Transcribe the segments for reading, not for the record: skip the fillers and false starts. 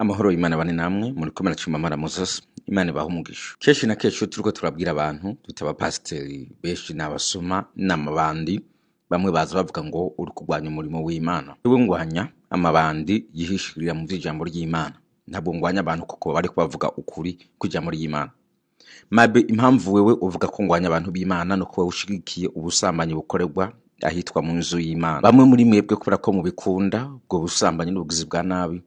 Amahoro y'Imana bane namwe muri komera Chimamara Moses. Imana ibahe umugisha. Kenshi na kenshi turiko turabwira abantu tutaba pasiteri benshi n'abasoma n'amabandi bamwe baza bavuga ngo uri kurwanya umurimo w'Imana. Wewe ngwanya amabandi yihishirira mu vy'ijambo ry'Imana. Ntabwo ngwanya abantu kuko bari kubavuga ukuri kw'ijambo ry'Imana. Mabe impamvu wewe uvuga ko ngwanya abantu b'Imana no kuba ushigikiye ubusambanyi bukorerwa ahitwa mu nzu y'Imana. Bamwe muri mwebwe kubera ko mubikunda ubwo busambanyi n'ubugizi bwa nabi,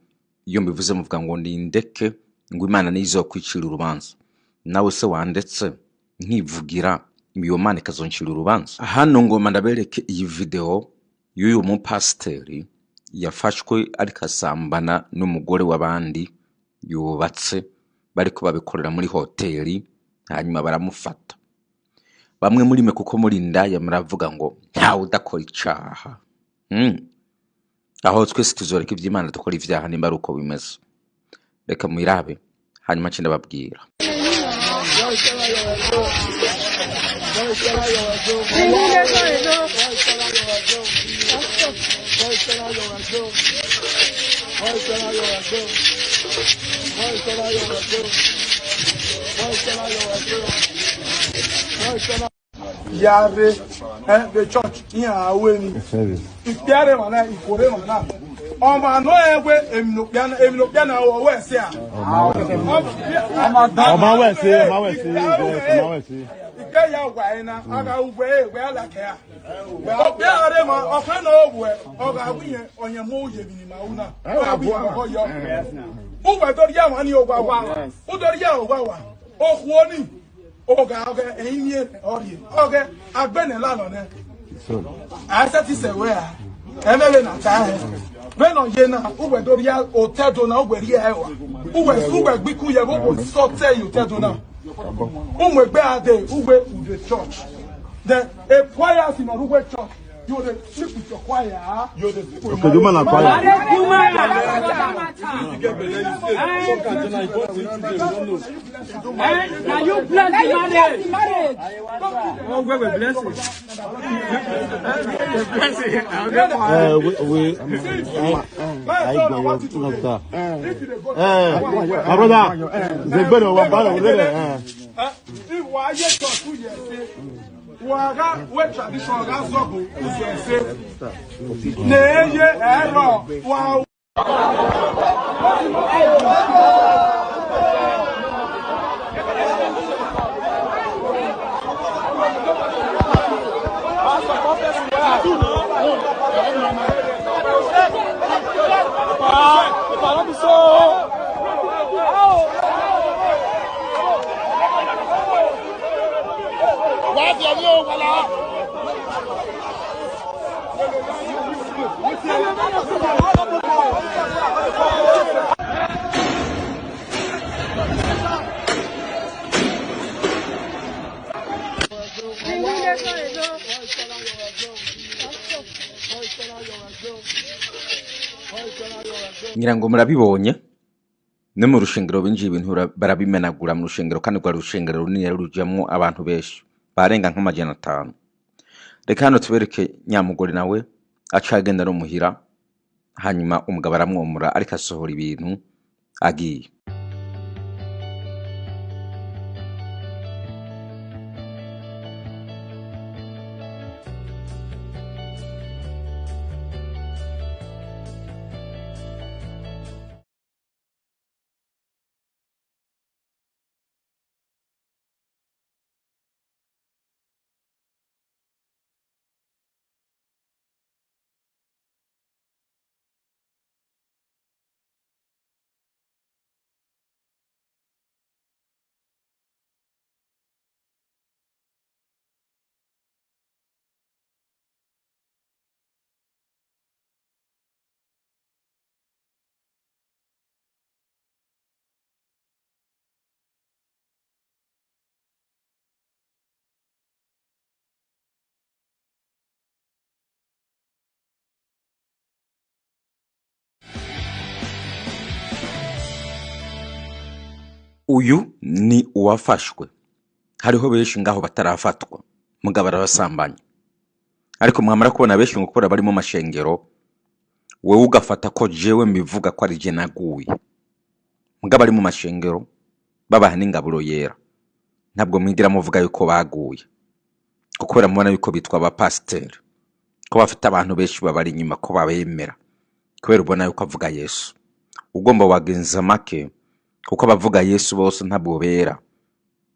iyo mbivuze muvuga ngo ndeke ngo Imana nizo kwicira urubanza. Nawe se wandetse nkivugira iyo Mana ikazoncira urubanza. Hano ngoma ndabereke iyi video y'uyu mupasiteri yafashwe ariko asambana n'umugore w'abandi yubatse, bariko babikorera muri hoteli hanyuma baramufata. Bamwe muri mwe kuko muri ndaya muravuga ngo ntawe udakora icaha. Aho twese tuzoreka ivy'Imana dukora ivyaha nimba ari uko bimeze. Reka mwirabe hanyuma nce ndababwira. Yare the church here aweni ipiare mana ikore mana o ma no egwe emilopiana o we se a o ma we se ike ya gwa ina aga ugwe egwe ala ke a o piare ma o fa na ogwe o ga wiye onye mo oye bi ni ma una o bi o yo o we do ya wani ogwa wa o do ya ogwa wa o kuoni oga enye ori oga agbene lana ne so asati se we a emele na ta he be no ye na ugbe do ria otedo na ugbe ria ewa ugbe gbiku ye bo so tell you otedo na umwe ade ugbe the church the a choir in Ugbe church. You the sleep with your choir. You the okay, you man choir. Now you bless the marriage. Oh, we bless my brother, the better one brother. Why you talk to you? Waga we tradition ga zogo use na eye ero wa ngira ngo murabibonye no mu rushengero binjiye ibintu barabimenagura mu rushengero kandi rwa rushengero runini rujamwo abantu benshi barenga nk'amajana 5. Reka hano tubereke nyamugore nawe acagenda no muhira hanyuma umugabo aramwomura ariko asohora ibintu agiye. Uyu ni uwafashwe. Hariho benshi ngaho batarafatwa. Mugabo arabasambanya. Ariko mwamara kubona benshi ngukora bari mu mashengero, wewe ugafata ko jewe mbivuga ko ari je naguye. mugabo ari mu mashengero babaha n'ingaburo yera ntabwo mwigira muvuga yuko baguye kuko baramubona yuko bitwa abapasiteri ko bafite abantu benshi babari inyuma ko babemera kubera ubona yuko avuga Yesu. Ugomba wagenza make kuko abavuga Yesu bose ntabwo bera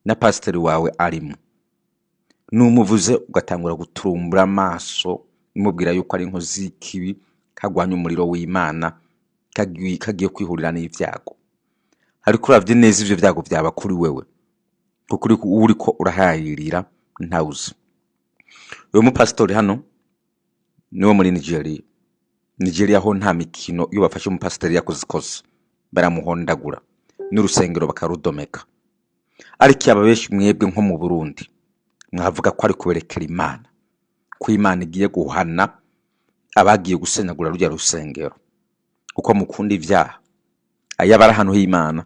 na pasiteri wawe arimo. Numuvuze ugatangura guturumbura amaso umubwira yuko ari inkozi y'ikibi kagwanya umuriro w'Imana kagiye kwihurira n'ivyago. Ariko uravye neza ivyo vyago byaba kuri wewe kuko uriko urahayirira ntawuzi. Uyu mupasitori hano niwo muri Nigeria ho nta mikino iyo bafashe umupasitori yakoze ikosa baramuhondagura n'urusengero bakarudomeka. Ariko ababeshi mwebwe nko mu Burundi mwavuga ko ari kuberekera Imana ko Imana igiye guhana abagiye gusenagura rujya rusengero kuko mukunda ivyaha ayabara hano h'Imana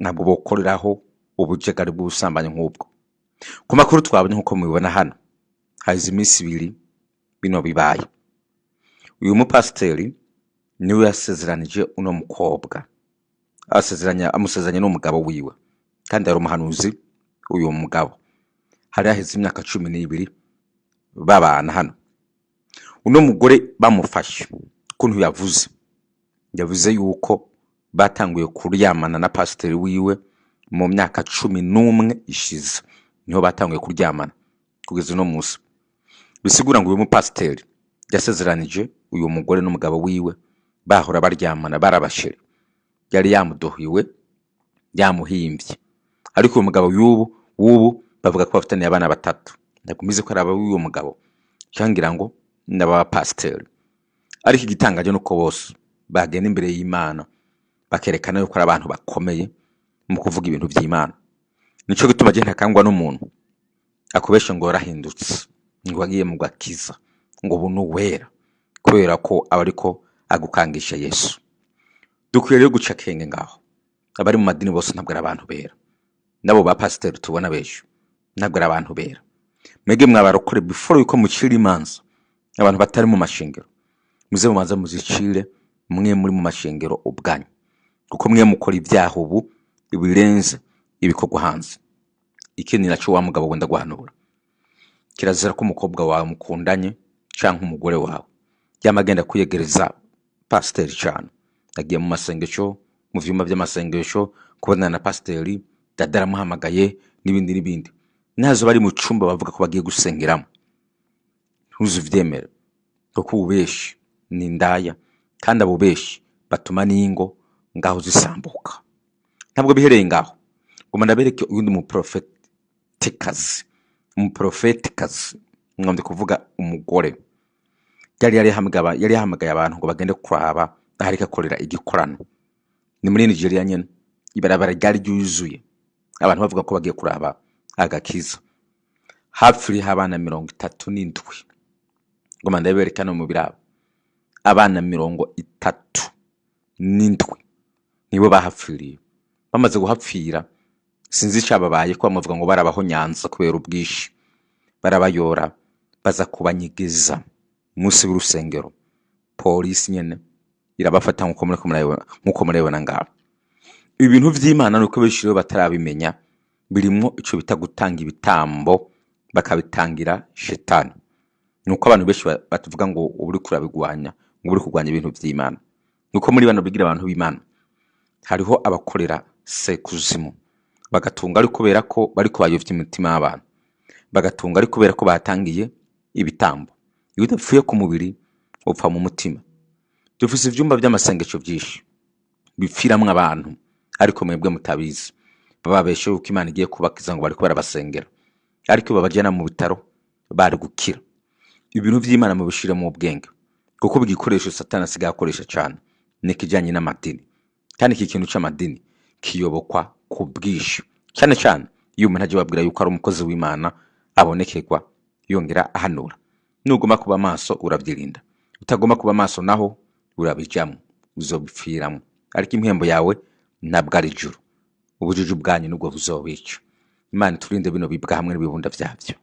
ntabwo bokoreraho ubujegari bw'usambanye nk'ubwo. Ku makuru twabonye nkuko mubibona hano hazi iminsi 2 bino bibaye. Uyu mupasiteri niwe yasezeranije uno mukobwa amusezeranye n'umugabo wiwe kandi ari umuhanuzi. Uyu mugabo hari aheze imyaka 12 babana hano. Uno mugore bamufashe kuntu yavuze yuko batanguye kuryamana na pasiteri wiwe mu myaka 11 ishize niho batanguye kuryamana kugeza no musi. Bisigura ngo uyu mupasiteri yasezeranije uyu mugore n'umugabo wiwe bahora baryamana barabashere yari yamudohiwe yamuhimbye. Ariko uyu mugabo y'ubu bavuga ko bafitanye abana 3 ndakumize ko ari aba w'uyu mugabo cyangira ngo ndaba pasiteri. Ariko igitangaje nuko bose bagenda imbere y'Imana bakerekana yuko ari abantu bakomeye mu kuvuga ibintu by'Imana. Nico gituma je ntakangwa n'umuntu akubesha ngo yarahindutse ngo agiye mu gakiza ngo bunu wera kubera ko abariko agukangisha Yesu. Dukwiriye guca kenge ngaho abari mu madini bose ntabwo ari abantu bera nabo ba pasiteri tubona besho ntabwo ari abantu bera. Mwege mwabarokore before yuko mucira imanza abantu batari mu mashengero muze mumanza muzicire mwe muri mu mashengero ubwanyu kuko mwe mukora ibyaha ubu ibirenze ibikorwa hanze. Ikindi naco wa mugabo wenda guhanura kirazira ko umukobwa wawe mukundanye canke umugore wawe yamagenda kuyegereza pasiteri cyane agiye mu masengesho mu vyuma by'amasengesho kubonana na pasiteri dadara muhamagaye n'ibindi nazo bari mu cumba bavuga ko bagiye gusengeramo. Ntuzuvyemere kuko ubeshi ni ndaya kandi abo beshi batuma n'ingo ngaho zisambuka. Ntabwo bihereye ngaho ngo ndabereke undi mu profetikazi ngombe kuvuga umugore yari hamagaye abantu ngo bagende kuraba aharika korera igikorano. Ni muri Nigeria nyene ibarabara ryari ryuzuye abantu bavuga ko bagiye kuraba agakiza hafi habana 37 ngo ndaberekana mu birabo abana 37 nibo bahafiriye. Bamaze guhapfira sinzi cababaye ko bamuvuga ngo barabaho Nyanza kubera ubwishi barabayora baza kubanyigeza musi w'urusengero. Polisi nyene irabafata nkuko murabona ngabo. Ibintu vy'Imana nuko bishiro batarabimenya birimwo ico bita gutanga ibitambo bakabitangira shetani. Nuko abantu beshi batuvuga ngo uburi kurabigwanya ngo uri kugwanya ibintu vy'Imana. Nuko muri bano bigira abantu b'Imana hariho abakorera sekuzimu bagatunga ari kubera ko bari kubayovya imitima y'abantu bagatunga ari kubera ko batangiye ibitambo. Iyo udapfuye ku mubiri upfa mu mutima. Dufise ivyumba by'amasengesho byinshi bifiramwe abantu ariko mwebwe mutabizi bababeshe uko Imana igiye kubakiza ngo bari ko barabasengera ariko babajana mu bitaro bari gukira. Ibintu vy'Imana mu bishire mu ubwenge kuko bigikoresho Satani asigakoresha cyane nikijanye n'amadini kandi iki kintu c'amadini kiyobokwa ku bwishi cyane iyo umuntu aje babwira yuko ari umukozi w'Imana abonekerwa yongera ahanura. Nugoma kuba maso urabyirinda utagoma kuba maso naho urabijamwe uzobipfiramo ariko impembo yawe ntabwo ari juru ubujiji bwanyu nubwo buzobica. Imana turinde bino bibwa hamwe n'ibibunda byavyo.